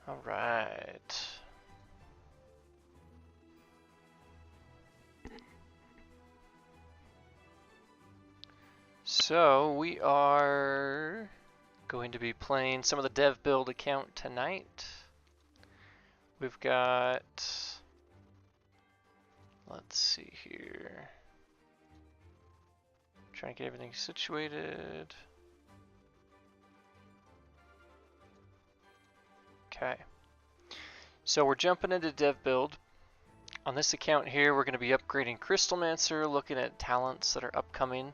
All right. So we are going to be playing some of the dev build account tonight. We've got, let's see here. Trying to get everything situated. Okay. So we're jumping into dev build. On this account here, we're going to be upgrading Crystalmancer, looking at talents that are upcoming.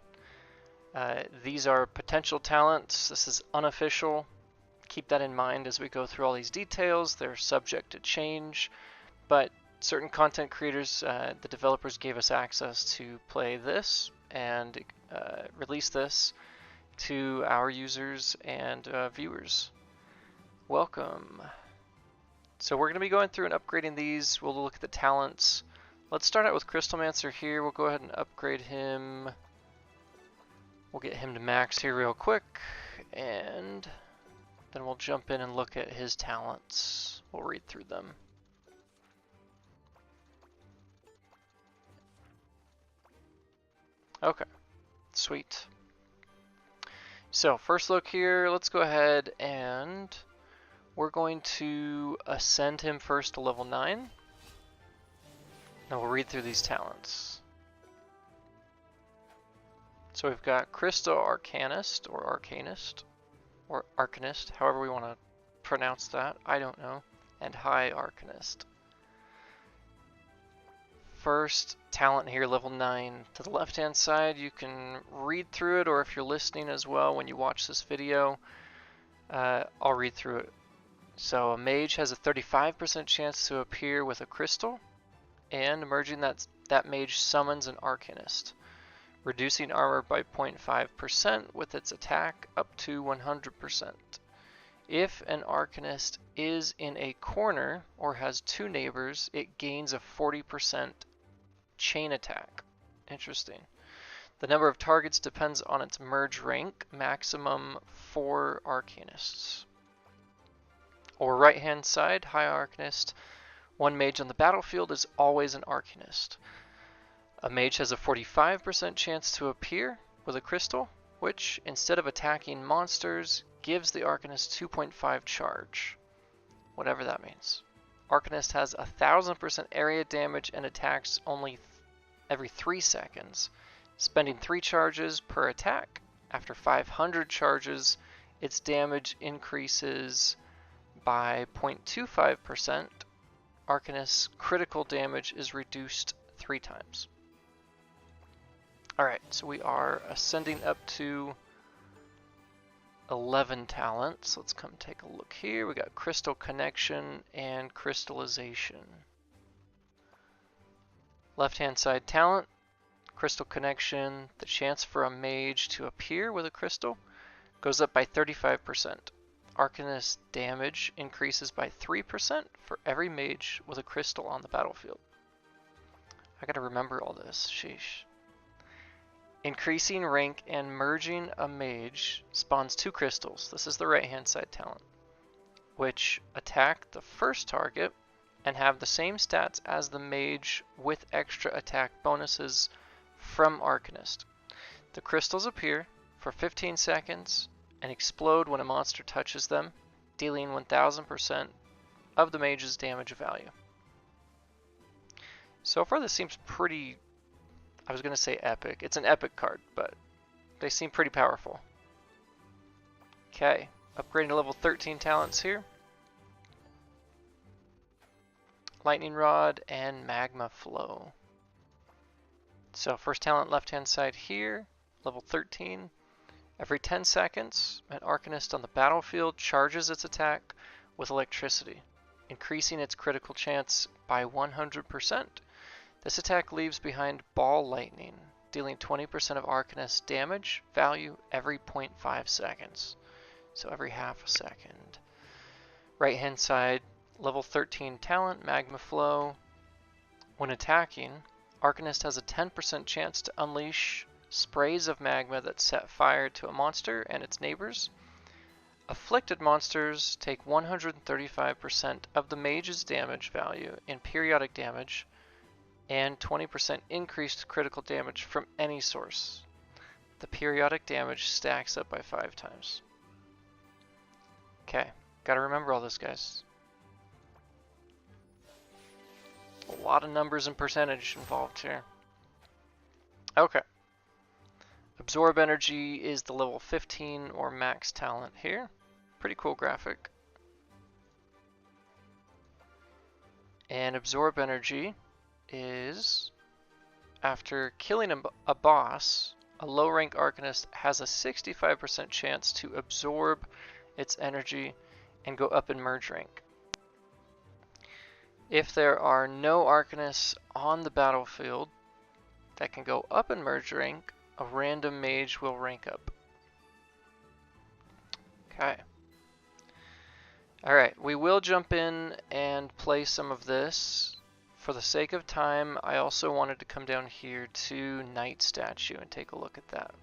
These are potential talents. This is unofficial. Keep that in mind as we go through all these details. They're subject to change, but certain content creators, the developers gave us access to play this and release this to our users and viewers. Welcome. So we're going to be going through and upgrading these. We'll look at the talents. Let's start out with Crystalmancer here. We'll go ahead and upgrade him. We'll get him to max here real quick, and then we'll jump in and look at his talents. We'll read through them. Okay, sweet. So first look here, let's go ahead and we're going to ascend him first to level 9. Then we'll read through these talents. So we've got Crystal Arcanist, or Arcanist, or Arcanist, however we want to pronounce that, I don't know, and High Arcanist. First talent here, level 9. To the left hand side, you can read through it, or if you're listening as well when you watch this video, I'll read through it. So a mage has a 35% chance to appear with a crystal, and emerging that mage summons an Arcanist, reducing armor by 0.5% with its attack up to 100%. If an Arcanist is in a corner or has 2 neighbors, it gains a 40% chain attack. Interesting. The number of targets depends on its merge rank, maximum 4 Arcanists. Or right hand side, High Arcanist. One mage on the battlefield is always an Arcanist. A mage has a 45% chance to appear with a crystal, which, instead of attacking monsters, gives the Arcanist 2.5 charge, whatever that means. Arcanist has 1000% area damage and attacks only every 3 seconds, spending 3 charges per attack. After 500 charges, its damage increases by 0.25%. Arcanist's critical damage is reduced 3 times. Alright, so we are ascending up to 11 talents. Let's come take a look here. We got Crystal Connection and Crystallization. Left hand side talent, Crystal Connection. The chance for a mage to appear with a crystal goes up by 35%. Arcanist damage increases by 3% for every mage with a crystal on the battlefield. I gotta remember all this, sheesh. Increasing rank and merging a mage spawns 2 crystals. This is the right hand side talent, which attack the first target and have the same stats as the mage with extra attack bonuses from Arcanist. The crystals appear for 15 seconds and explode when a monster touches them, dealing 1000% of the mage's damage value. So far this seems pretty, I was going to say epic. It's an epic card, but they seem pretty powerful. Okay, upgrading to level 13 talents here. Lightning Rod and Magma Flow. So first talent left hand side here, level 13. Every 10 seconds, an Arcanist on the battlefield charges its attack with electricity, increasing its critical chance by 100%. This attack leaves behind Ball Lightning, dealing 20% of Arcanist damage value every 0.5 seconds. So every half a second. Right hand side, level 13 talent, Magma Flow. When attacking, Arcanist has a 10% chance to unleash sprays of magma that set fire to a monster and its neighbors. Afflicted monsters take 135% of the mage's damage value in periodic damage and 20% increased critical damage from any source. The periodic damage stacks up by 5 times. Okay, gotta remember all this, guys. A lot of numbers and percentage involved here. Okay. Absorb Energy is the level 15 or max talent here. Pretty cool graphic. And Absorb Energy is, after killing a boss, a low rank Arcanist has a 65% chance to absorb its energy and go up in merge rank. If there are no Arcanists on the battlefield that can go up in merge rank, a random mage will rank up. Okay. Alright, we will jump in and play some of this. For the sake of time, I also wanted to come down here to Knight Statue and take a look at that.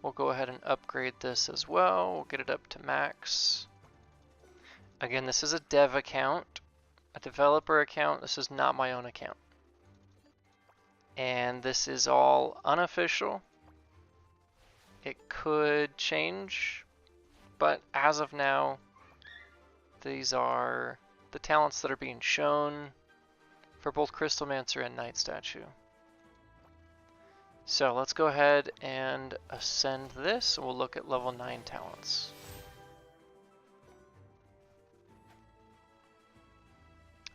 We'll go ahead and upgrade this as well. We'll get it up to max. Again, this is a dev account, a developer account. This is not my own account. And this is all unofficial. It could change, but as of now, these are the talents that are being shown for both Crystalmancer and Knight Statue. So let's go ahead and ascend this, and we'll look at level 9 talents.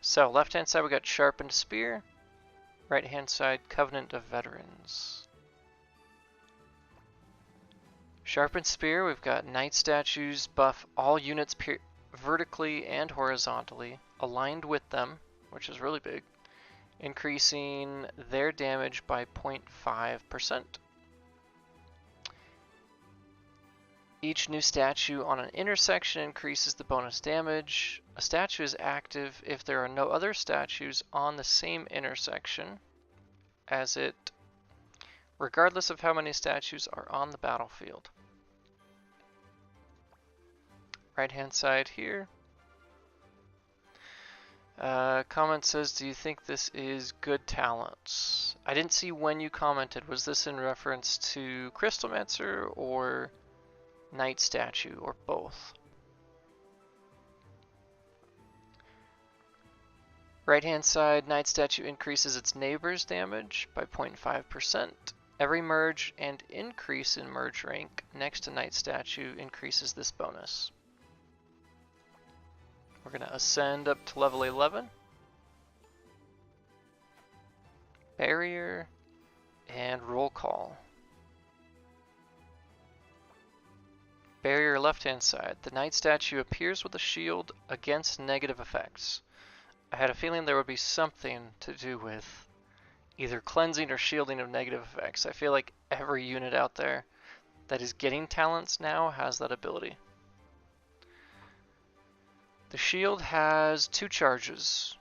So left hand side we got Sharpened Spear, right hand side Covenant of Veterans. Sharpened Spear, we've got Knight Statues buff all units vertically and horizontally, aligned with them, which is really big, increasing their damage by 0.5%. Each new statue on an intersection increases the bonus damage. A statue is active if there are no other statues on the same intersection as it, regardless of how many statues are on the battlefield. Right hand side here. Comment says, do you think this is good talents? I didn't see when you commented. Was this in reference to Crystalmancer or Knight Statue, or both? Right hand side, Knight Statue increases its neighbor's damage by 0.5%. Every merge and increase in merge rank next to Knight Statue increases this bonus. We're going to ascend up to level 11. Barrier and Roll Call. Barrier left hand side. The Knight Statue appears with a shield against negative effects. I had a feeling there would be something to do with either cleansing or shielding of negative effects. I feel like every unit out there that is getting talents now has that ability. The shield has 2 charges.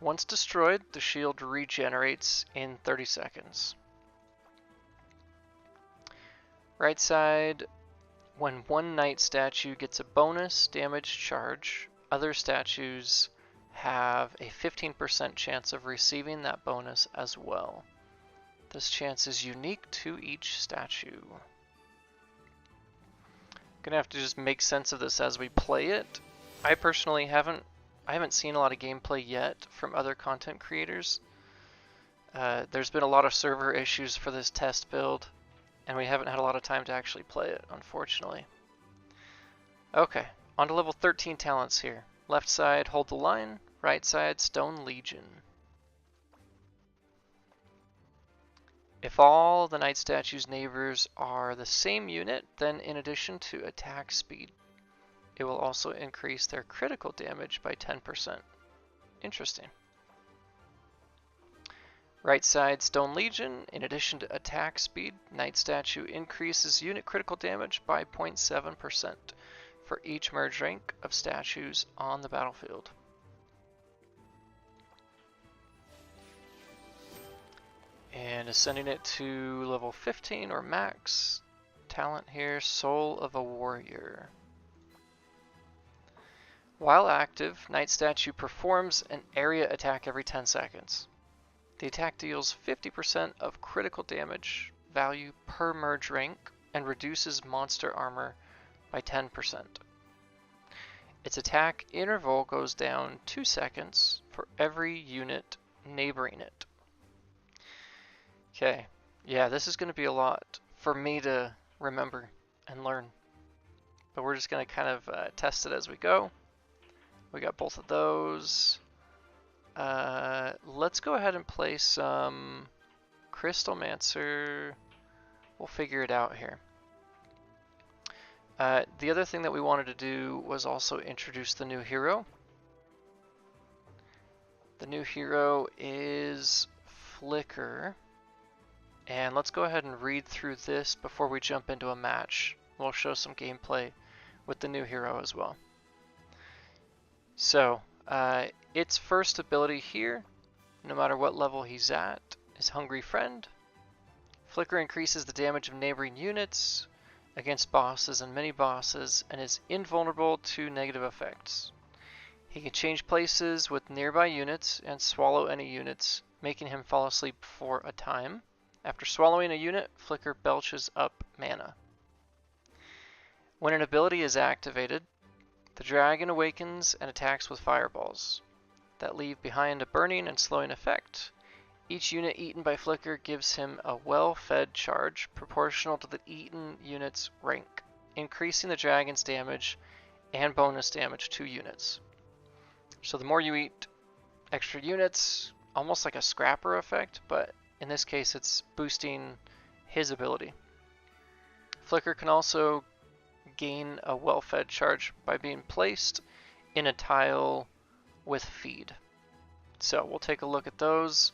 Once destroyed, the shield regenerates in 30 seconds. Right side, when one Knight Statue gets a bonus damage charge, other statues have a 15% chance of receiving that bonus as well. This chance is unique to each statue. Gonna have to just make sense of this as we play it. I personally haven't seen a lot of gameplay yet from other content creators. There's been a lot of server issues for this test build, and we haven't had a lot of time to actually play it, unfortunately. Okay, on to level 13 talents here. Left side, Hold the Line. Right side, Stone Legion. If all the Knight Statue's neighbors are the same unit, then in addition to attack speed, it will also increase their critical damage by 10%. Interesting. Right side, Stone Legion. In addition to attack speed, Knight Statue increases unit critical damage by 0.7% for each merge rank of statues on the battlefield. And ascending it to level 15 or max, talent here, Soul of a Warrior. While active, Knight Statue performs an area attack every 10 seconds. The attack deals 50% of critical damage value per merge rank and reduces monster armor by 10%. Its attack interval goes down 2 seconds for every unit neighboring it. Okay, yeah, this is going to be a lot for me to remember and learn. But we're just going to kind of test it as we go. We got both of those. Let's go ahead and play some Crystalmancer. We'll figure it out here. The other thing that we wanted to do was also introduce the new hero. The new hero is Flicker. And let's go ahead and read through this before we jump into a match. We'll show some gameplay with the new hero as well. So, its first ability here, no matter what level he's at, is Hungry Friend. Flicker increases the damage of neighboring units against bosses and mini-bosses and is invulnerable to negative effects. He can change places with nearby units and swallow any units, making him fall asleep for a time. After swallowing a unit, Flicker belches up mana. When an ability is activated, the dragon awakens and attacks with fireballs that leave behind a burning and slowing effect. Each unit eaten by Flicker gives him a well-fed charge proportional to the eaten unit's rank, increasing the dragon's damage and bonus damage to units. So the more you eat extra units, almost like a scrapper effect, but in this case it's boosting his ability. Flicker can also gain a well-fed charge by being placed in a tile with feed. So we'll take a look at those.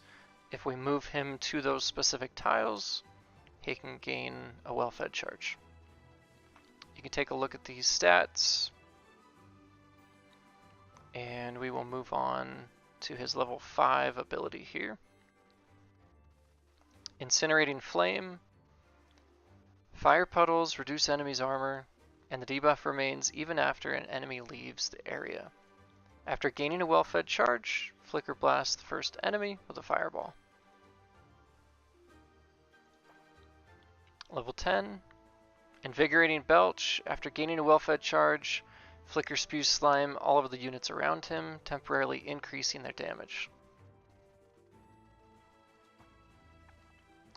If we move him to those specific tiles, he can gain a well-fed charge. You can take a look at these stats, and we will move on to his level 5 ability here. Incinerating Flame. Fire puddles reduce enemies' armor, and the debuff remains even after an enemy leaves the area. After gaining a well-fed charge, Flicker blasts the first enemy with a fireball. Level 10. Invigorating Belch. After gaining a well-fed charge, Flicker spews slime all over the units around him, temporarily increasing their damage.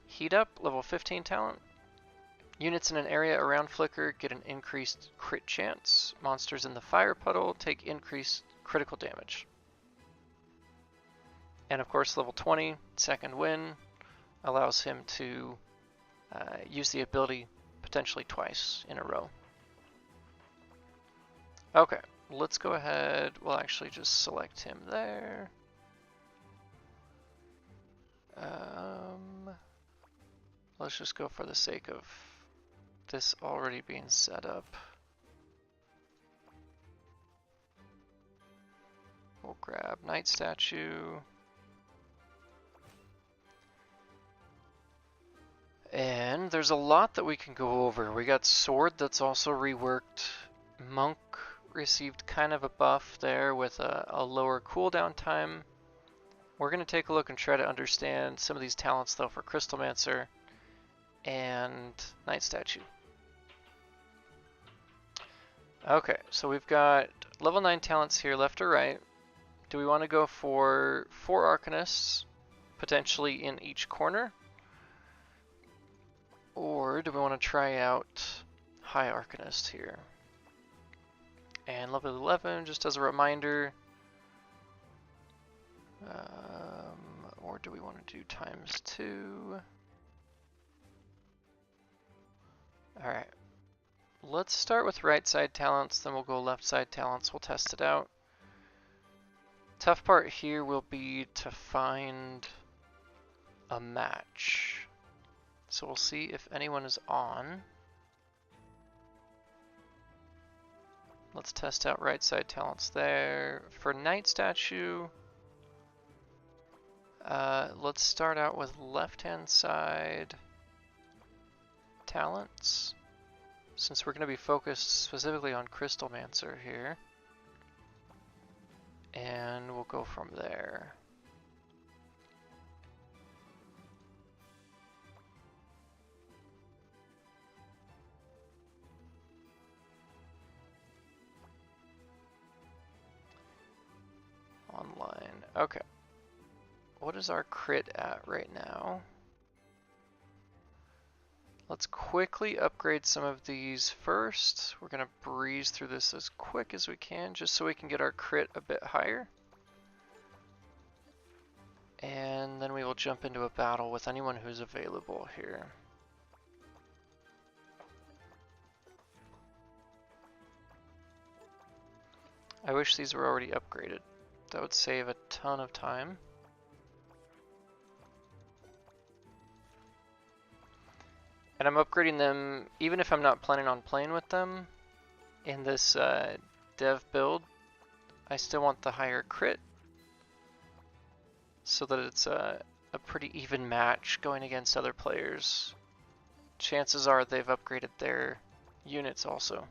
Heat Up, level 15 talent. Units in an area around Flicker get an increased crit chance. Monsters in the fire puddle take increased critical damage. And of course, level 20, Second Wind, allows him to use the ability potentially twice in a row. Okay, let's go ahead. We'll actually just select him there. Let's just go for the sake of this already being set up. We'll grab Knight Statue. And there's a lot that we can go over. We got Sword that's also reworked. Monk received kind of a buff there with a lower cooldown time. We're going to take a look and try to understand some of these talents though for Crystalmancer and Knight Statue. Okay, so we've got level 9 talents here left or right. Do we want to go for 4 Arcanists, potentially in each corner? Or do we want to try out High Arcanist here? And level 11, just as a reminder. Or do we want to do ×2? Alright. Let's start with right side talents, then we'll go left side talents. We'll test it out. Tough part here will be to find a match. So we'll see if anyone is on. Let's test out right side talents there. For Knight Statue, let's start out with left hand side talents. since we're going to be focused specifically on Crystalmancer here, and we'll go from there. Online. Okay. What is our crit at right now? Let's quickly upgrade some of these first. We're going to breeze through this as quick as we can just so we can get our crit a bit higher. And then we will jump into a battle with anyone who's available here. I wish these were already upgraded. That would save a ton of time. And I'm upgrading them even if I'm not planning on playing with them in this dev build. I still want the higher crit so that it's a pretty even match going against other players. Chances are they've upgraded their units also.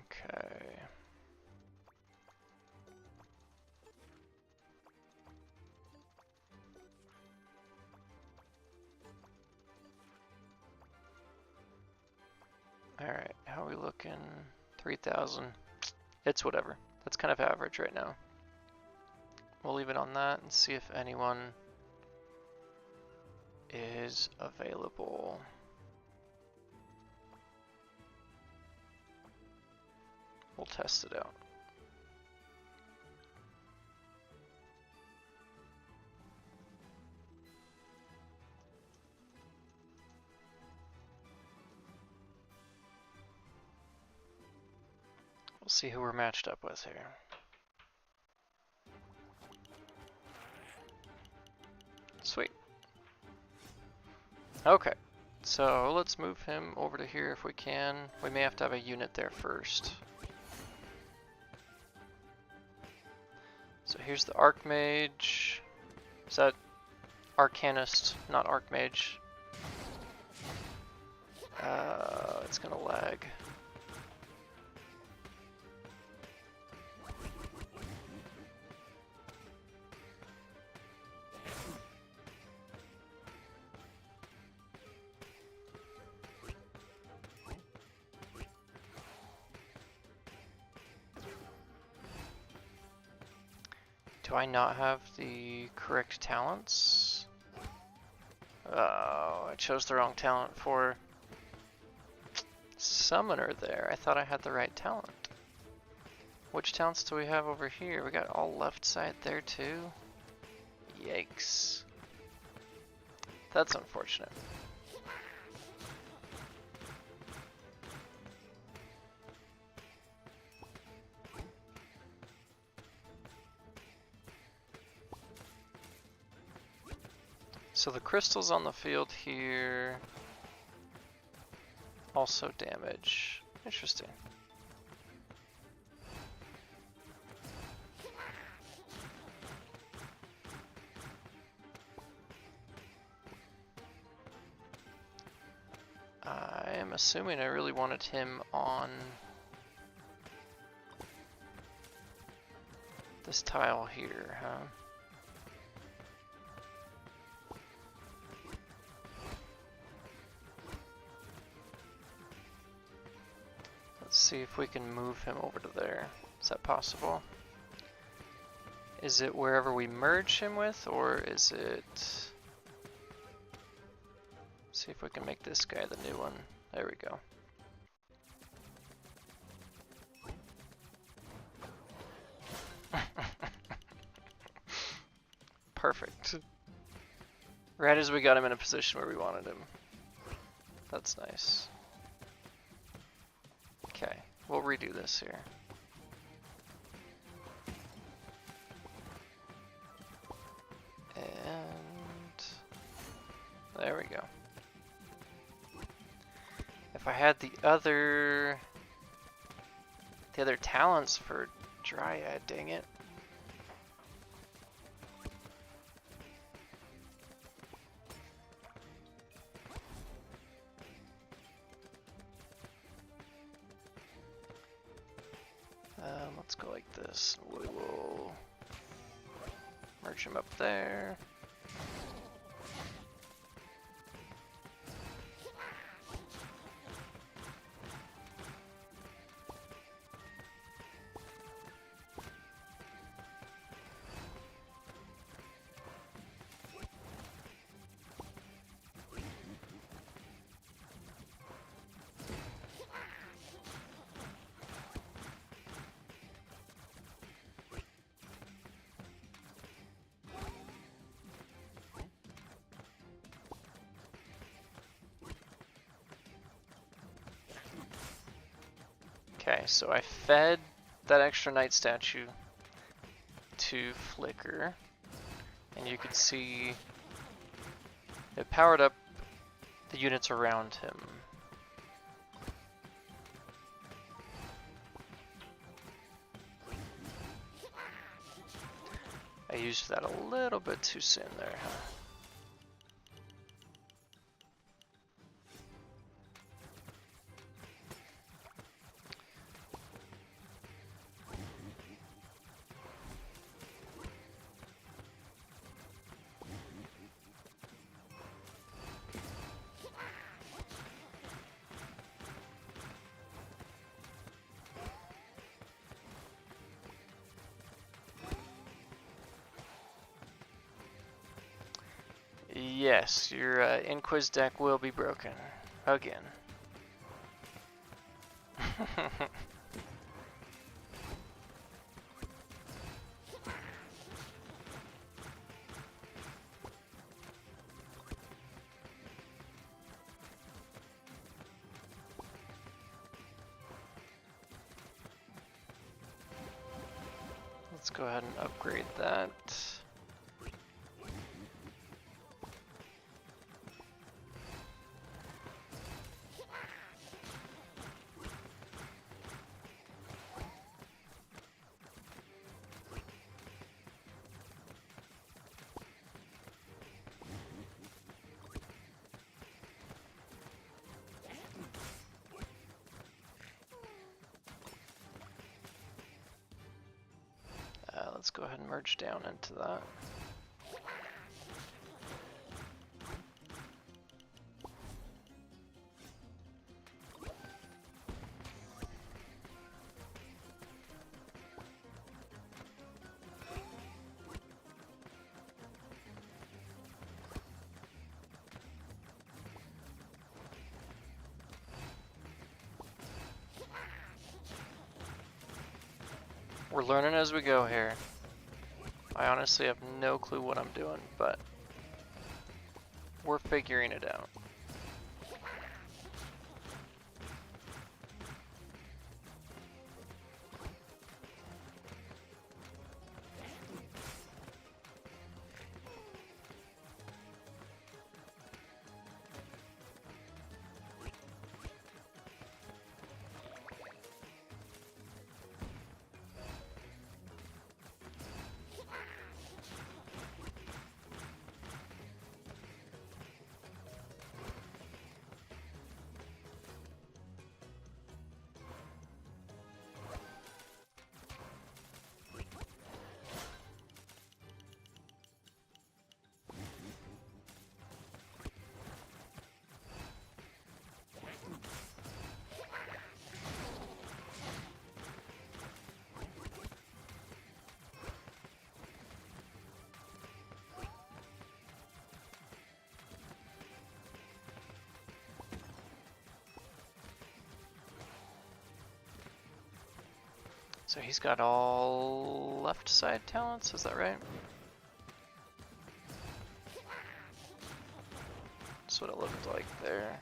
Okay. Alright, how are we looking? 3,000. It's whatever. That's kind of average right now. We'll leave it on that and see if anyone is available. We'll test it out. We'll see who we're matched up with here. Sweet. Okay, so let's move him over to here if we can. We may have to have a unit there first. So here's the Archmage. Is that Arcanist, not Archmage? It's gonna lag. Do I not have the correct talents? Oh, I chose the wrong talent for Summoner there. I thought I had the right talent. Which talents do we have over here? We got all left side there too? Yikes. That's unfortunate. So the crystals on the field here also damage. Interesting. I am assuming I really wanted him on this tile here, huh? Let's see if we can move him over to there. Is that possible? Is it wherever we merge him with, or is it... See if we can make this guy the new one. There we go. Perfect. Right as we got him in a position where we wanted him. That's nice. Okay, we'll redo this here. And there we go. If I had the other the other talents for Dryad, dang it. Let's go like this. We will merge him up there. Okay, so I fed that extra knight statue to Flicker, and you can see it powered up the units around him. I used that a little bit too soon there, huh? Yes, your Inquis deck will be broken. Again. Let's go ahead and upgrade that. Let's go ahead and merge down into that. We're learning as we go here. I honestly have no clue what I'm doing, but we're figuring it out. So he's got all left side talents, is that right? That's what it looked like there.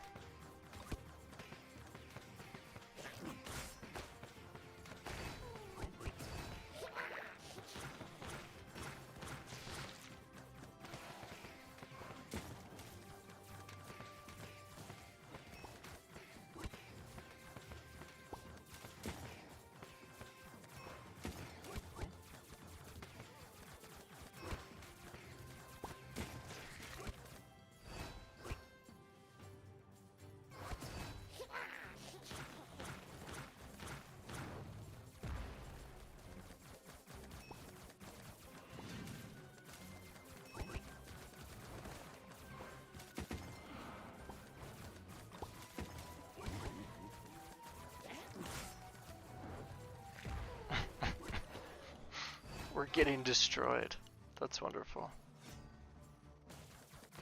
We're getting destroyed. That's wonderful.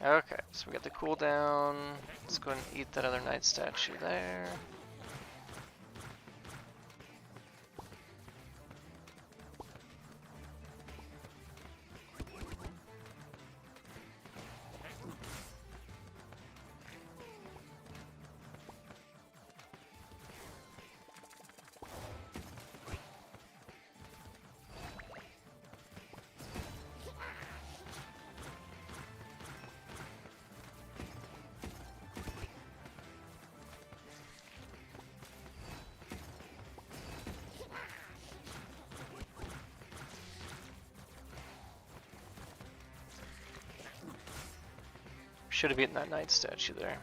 Okay, so we got the cooldown. Let's go and eat that other knight statue there. Should have eaten that knight statue there.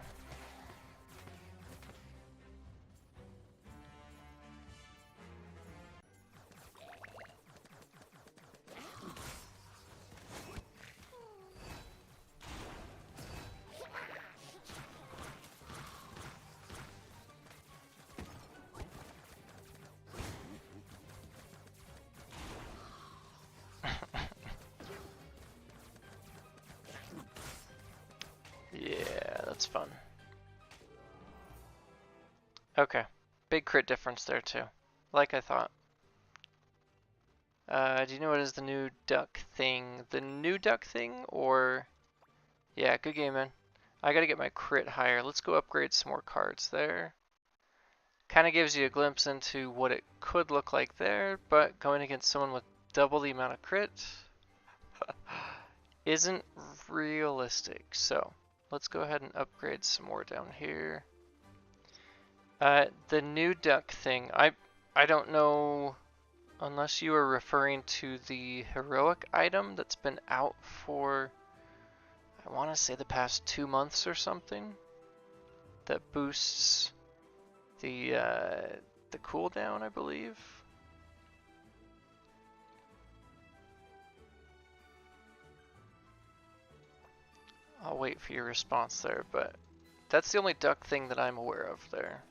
Yeah, that's fun. Okay, big crit difference there too, like I thought. Do you know what is the new duck thing? The new duck thing, or... Yeah, good game, man. I gotta get my crit higher. Let's go upgrade some more cards there. Kind of gives you a glimpse into what it could look like there, but going against someone with double the amount of crit isn't realistic. So let's go ahead and upgrade some more down here. The new duck thing, I don't know, unless you are referring to the heroic item that's been out for, I want to say the past 2 months or something, that boosts the cooldown, I believe. I'll wait for your response there, but that's the only duck thing that I'm aware of there.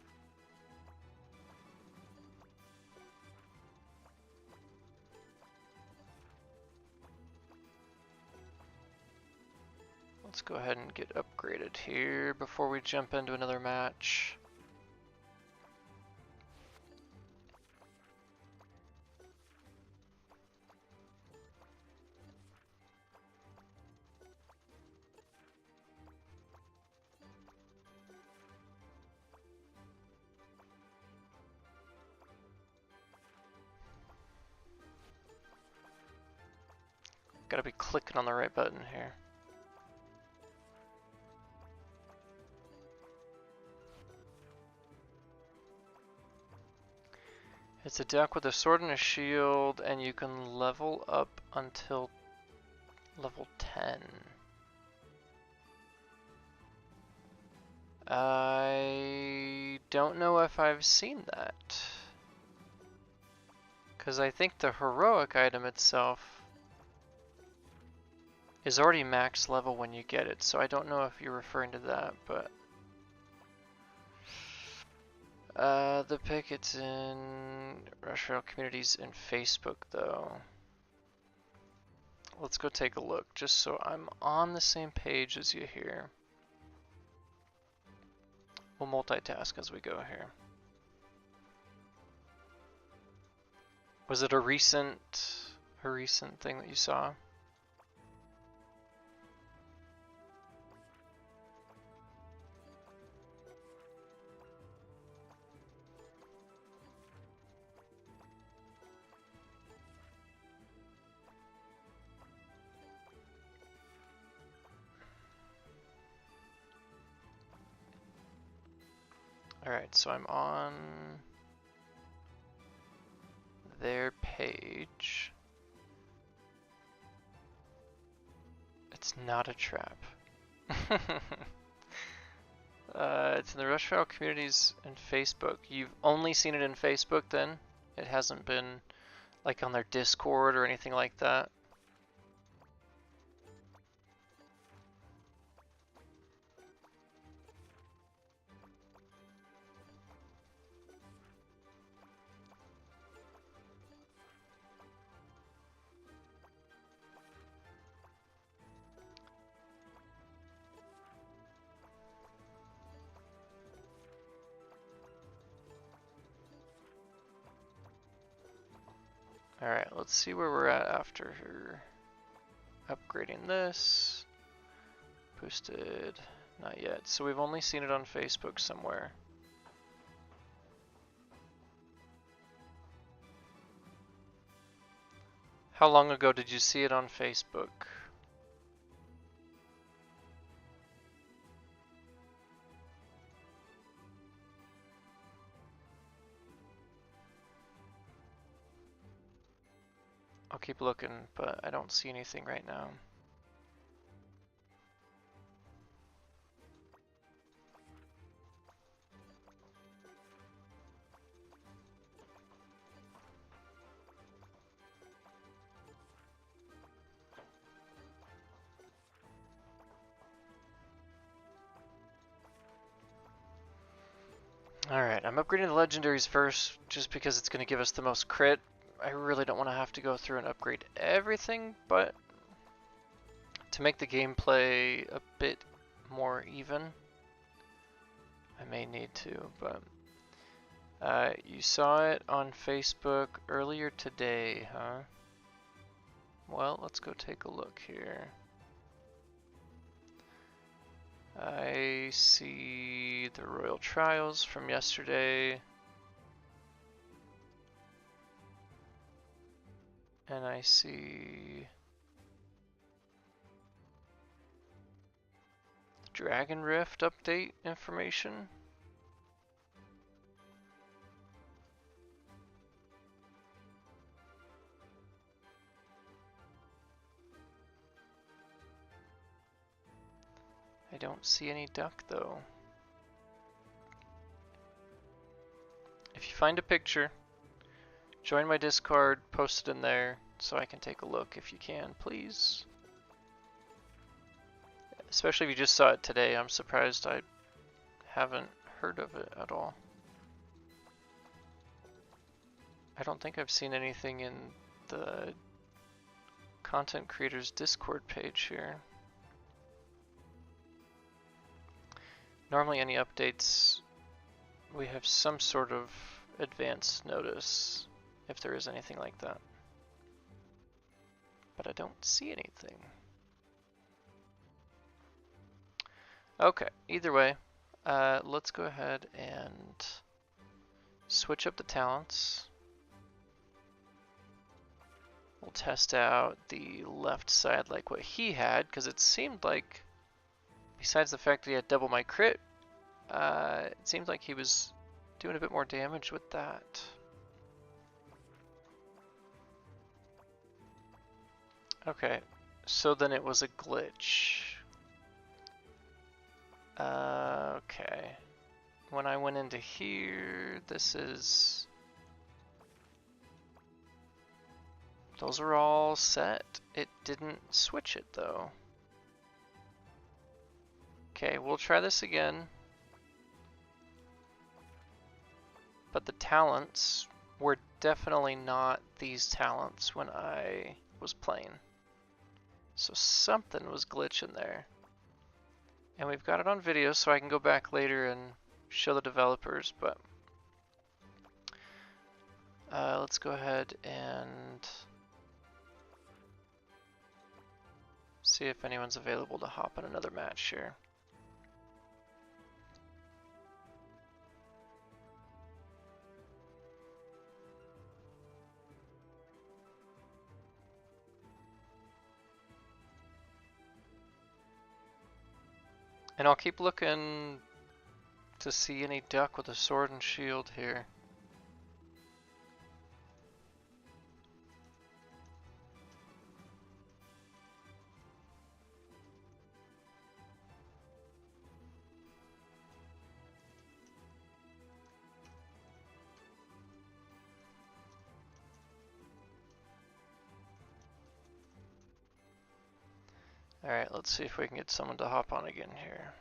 Let's go ahead and get upgraded here before we jump into another match. Gotta be clicking on the right button here. It's a duck with a sword and a shield, and you can level up until level 10. I don't know if I've seen that, because I think the heroic item itself is already max level when you get it, so I don't know if you're referring to that, but the pick, it's in Rush Royale communities and Facebook though. Let's go take a look, just so I'm on the same page as you here. We'll multitask as we go here. Was it a recent thing that you saw? Alright, so I'm on their page. It's not a trap. It's in the Rush Royale communities and Facebook. You've only seen it in Facebook then? It hasn't been like on their Discord or anything like that? Alright, let's see where we're at after upgrading this. Posted, not yet. So we've only seen it on Facebook somewhere. How long ago did you see it on Facebook? I'll keep looking, but I don't see anything right now. Alright, I'm upgrading the legendaries first, just because it's going to give us the most crit. I really don't want to have to go through and upgrade everything, but to make the gameplay a bit more even, I may need to, but you saw it on Facebook earlier today, huh? Well, let's go take a look here. I see the Royal Trials from yesterday. And I see the Dragon Rift update information. I don't see any duck though. If you find a picture, join my Discord, post it in there so I can take a look if you can, please. Especially if you just saw it today, I'm surprised I haven't heard of it at all. I don't think I've seen anything in the content creators Discord page here. Normally any updates, we have some sort of advance notice if there is anything like that. But I don't see anything. Okay, either way, let's go ahead and switch up the talents. We'll test out the left side like what he had, because it seemed like, besides the fact that he had double my crit, it seemed like he was doing a bit more damage with that. Okay, so then it was a glitch. Okay. When I went into here, this is... Those are all set. It didn't switch it though. Okay, we'll try this again. But the talents were definitely not these talents when I was playing. So something was glitching there. And we've got it on video, so I can go back later and show the developers, but let's go ahead and see if anyone's available to hop on another match here. And I'll keep looking to see any duck with a sword and shield here. Alright, let's see if we can get someone to hop on again here.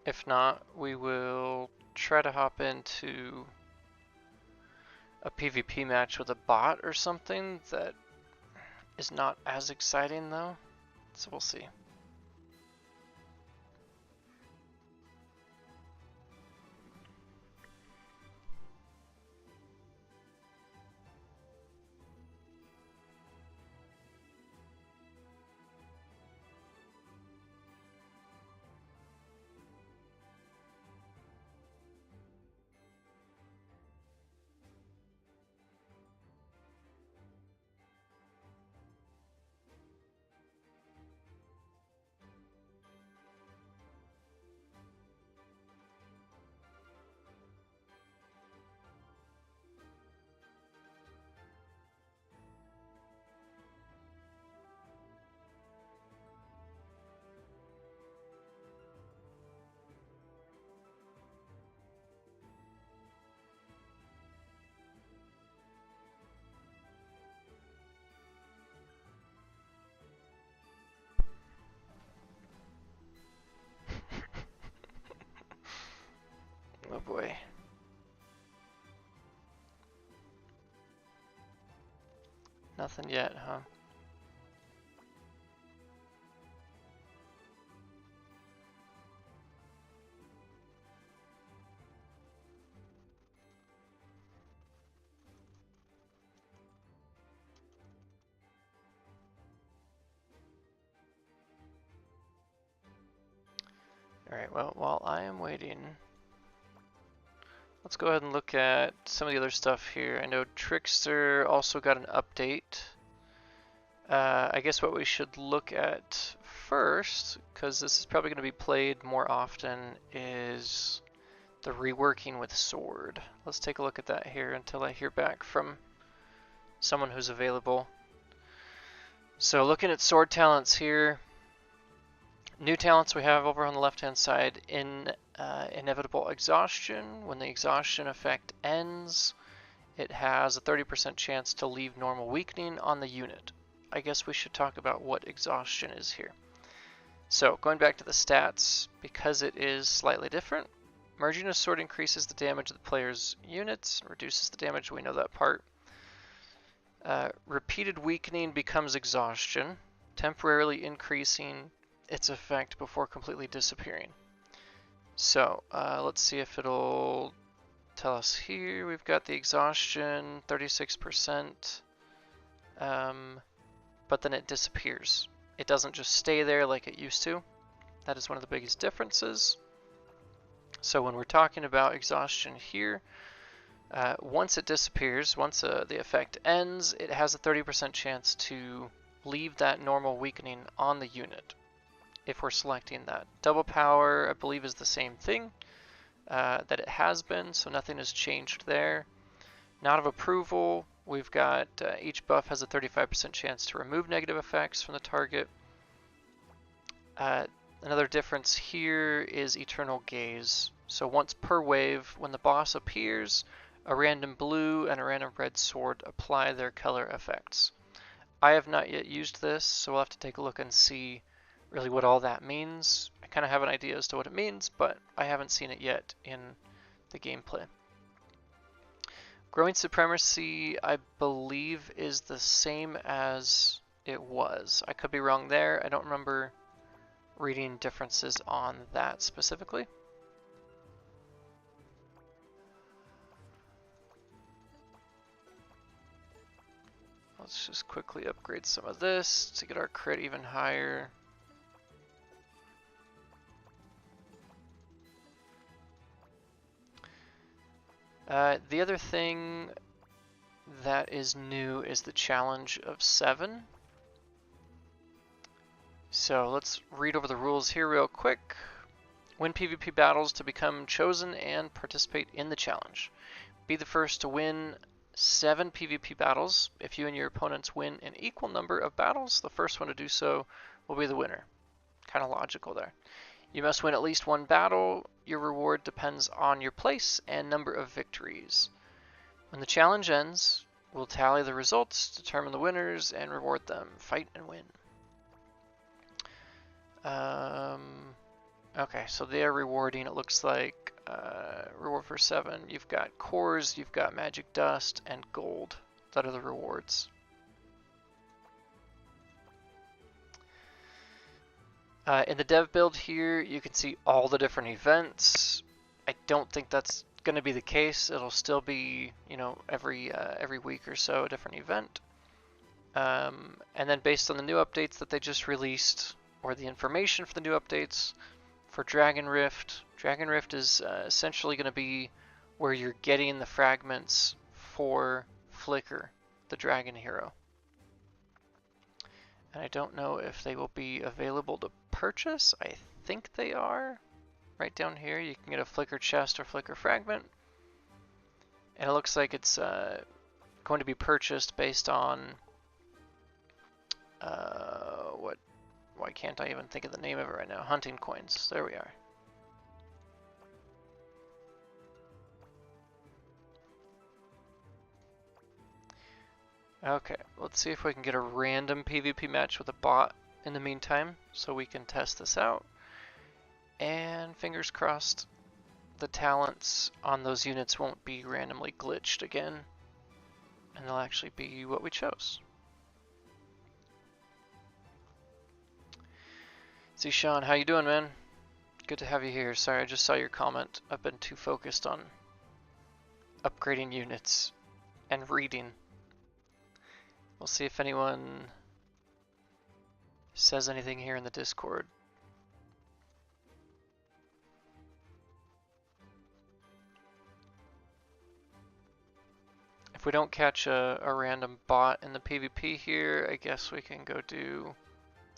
If not, we will try to hop into a PvP match with a bot or something that is not as exciting though. So we'll see. Oh boy. Nothing yet, huh? Alright, well, while I am waiting, let's go ahead and look at some of the other stuff here. I know Trickster also got an update. I guess what we should look at first, because this is probably going to be played more often, is the reworking with sword. Let's take a look at that here until I hear back from someone who's available. So looking at sword talents here, new talents we have over on the left hand side in inevitable exhaustion. When the exhaustion effect ends, it has a 30% chance to leave normal weakening on the unit. I guess we should talk about what exhaustion is here. So going back to the stats, because it is slightly different, merging a sword increases the damage of the player's units, reduces the damage, we know that part. Repeated weakening becomes exhaustion, temporarily increasing its effect before completely disappearing. So let's see if it'll tell us here. We've got the exhaustion, 36%, but then it disappears. It doesn't just stay there like it used to. That is one of the biggest differences. So when we're talking about exhaustion here, once it disappears, once the effect ends, it has a 30% chance to leave that normal weakening on the unit if we're selecting that. Double power, I believe, is the same thing that it has been, so nothing has changed there. Not of approval, we've got each buff has a 35% chance to remove negative effects from the target. Another difference here is Eternal Gaze. So once per wave, when the boss appears, a random blue and a random red sword apply their color effects. I have not yet used this, so we'll have to take a look and see really what all that means. I kind of have an idea as to what it means, but I haven't seen it yet in the gameplay. Growing Supremacy, I believe, is the same as it was. I could be wrong there. I don't remember reading differences on that specifically. Let's just quickly upgrade some of this to get our crit even higher. The other thing that is new is the challenge of 7. So let's read over the rules here real quick. Win PvP battles to become chosen and participate in the challenge. Be the first to win 7 PvP battles. If you and your opponents win an equal number of battles, the first one to do so will be the winner. Kind of logical there. You must win at least 1 battle. Your reward depends on your place and number of victories. When the challenge ends, we'll tally the results, determine the winners, and reward them. Fight and win. Okay, so they are rewarding, it looks like, reward for 7. You've got cores, you've got magic dust, and gold. That are the rewards. In the dev build here, you can see all the different events. I don't think that's going to be the case. It'll still be, you know, every week or so a different event. And then based on the new updates that they just released, or the information for the new updates, for Dragon Rift is essentially going to be where you're getting the fragments for Flicker, the dragon hero. And I don't know if they will be available to purchase. I think they are. Right down here, you can get a Flicker chest or Flicker fragment. And it looks like it's going to be purchased based on why can't I even think of the name of it right now? Hunting coins. There we are. Okay, let's see if we can get a random PvP match with a bot in the meantime, so we can test this out. And fingers crossed, the talents on those units won't be randomly glitched again, and they'll actually be what we chose. See, Sean, how you doing, man? Good to have you here. Sorry, I just saw your comment. I've been too focused on upgrading units and reading. We'll see if anyone says anything here in the Discord. If we don't catch a random bot in the PvP here, I guess we can go do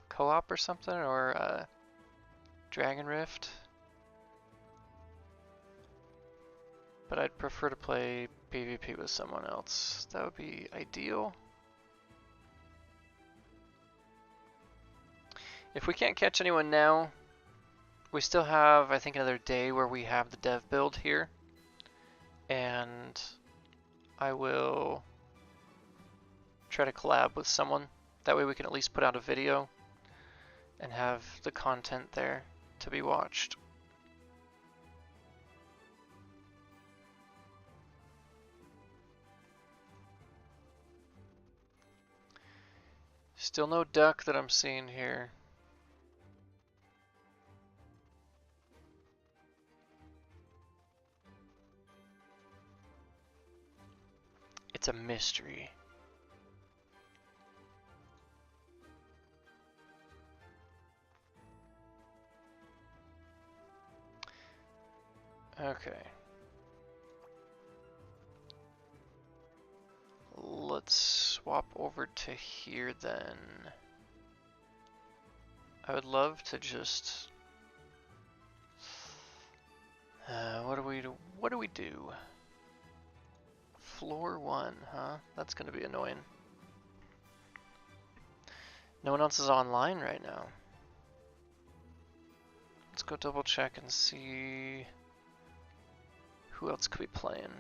co-op or something, or Dragon Rift. But I'd prefer to play PvP with someone else. That would be ideal. If we can't catch anyone now, we still have, I think, another day where we have the dev build here. And I will try to collab with someone. That way we can at least put out a video and have the content there to be watched. Still no duck that I'm seeing here. It's a mystery. Okay. Let's swap over to here then. I would love to just what do we do? Floor 1, huh? That's gonna be annoying. No one else is online right now. Let's go double check and see who else could be playing.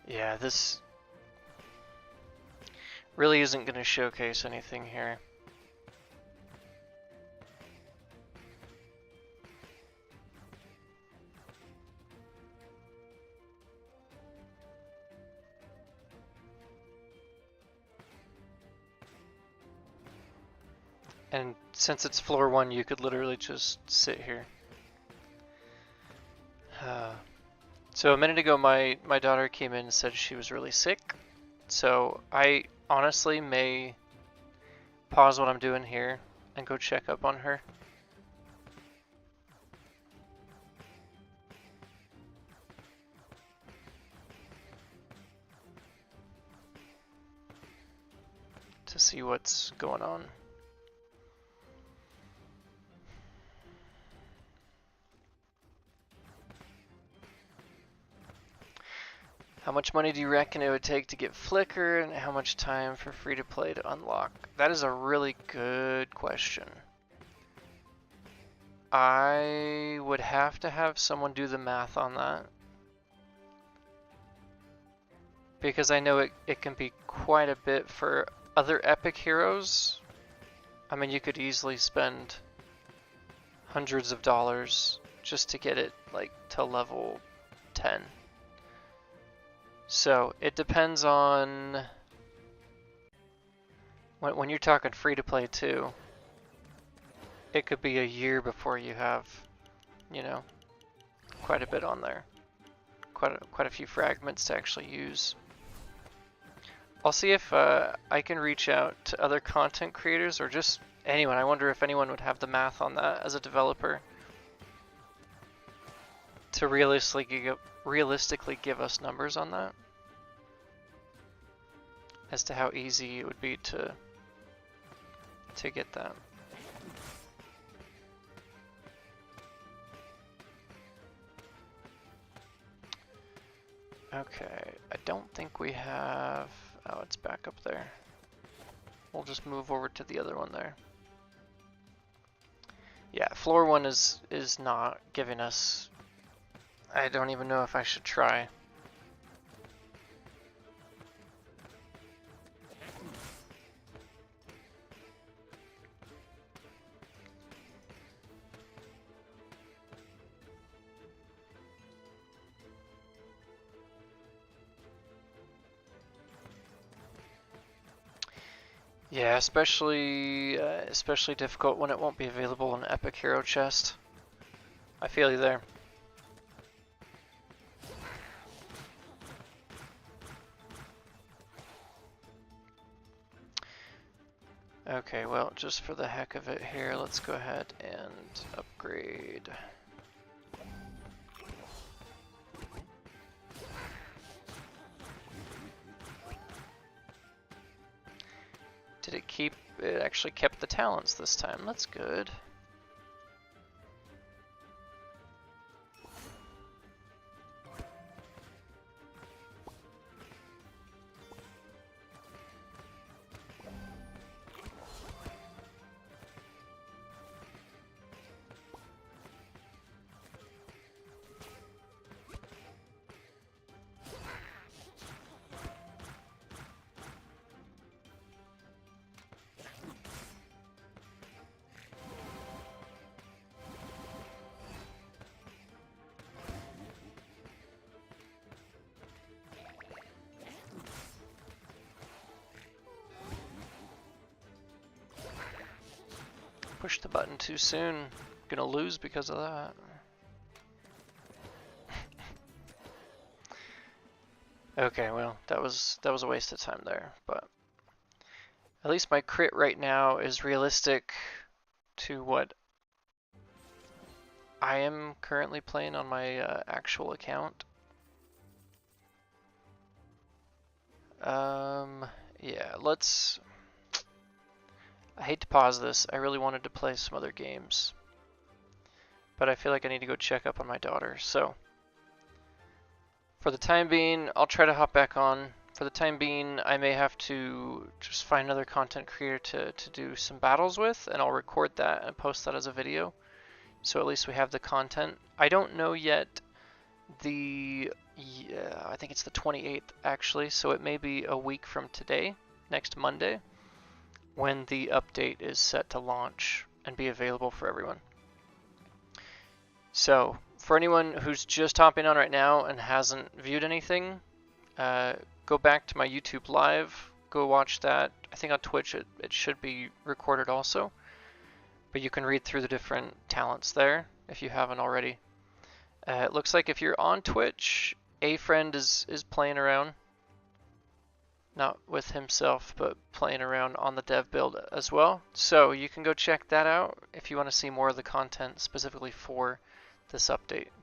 Yeah, this really isn't going to showcase anything here. And since it's floor 1, you could literally just sit here. So a minute ago, my daughter came in and said she was really sick. So I honestly may pause what I'm doing here and go check up on her. To see what's going on. How much money do you reckon it would take to get Flicker, and how much time for free-to-play to unlock? That is a really good question. I would have to have someone do the math on that, because I know it can be quite a bit for other epic heroes. I mean, you could easily spend hundreds of dollars just to get it like to level 10. So it depends on when you're talking free to play too. It could be a year before you have, you know, quite a bit on there, quite a few fragments to actually use. I'll see if I can reach out to other content creators or just anyone. I wonder if anyone would have the math on that as a developer to realistically give us numbers on that, as to how easy it would be to get that. Okay, I don't think we have, oh, it's back up there. We'll just move over to the other one there. Yeah, floor 1 is not giving us, I don't even know if I should try. Yeah, especially difficult when it won't be available in Epic Hero Chest. I feel you there. Okay, well, just for the heck of it here, let's go ahead and upgrade. Did it keep, it actually kept the talents this time, that's good. Push the button too soon. Gonna lose because of that. Okay, well, that was a waste of time there, but at least my crit right now is realistic to what I am currently playing on my actual account. Yeah, let's. I hate to pause this. I really wanted to play some other games, but I feel like I need to go check up on my daughter. So for the time being, I'll try to hop back on. For the time being, I may have to just find another content creator to do some battles with, and I'll record that and post that as a video. So at least we have the content. I don't know yet I think it's the 28th actually, so it may be a week from today. next Monday, when the update is set to launch and be available for everyone. So, for anyone who's just hopping on right now and hasn't viewed anything, go back to my YouTube live, go watch that. I think on Twitch it should be recorded also, but you can read through the different talents there if you haven't already. It looks like if you're on Twitch, a friend is playing around, not with himself, but playing around on the dev build as well. So you can go check that out if you want to see more of the content specifically for this update.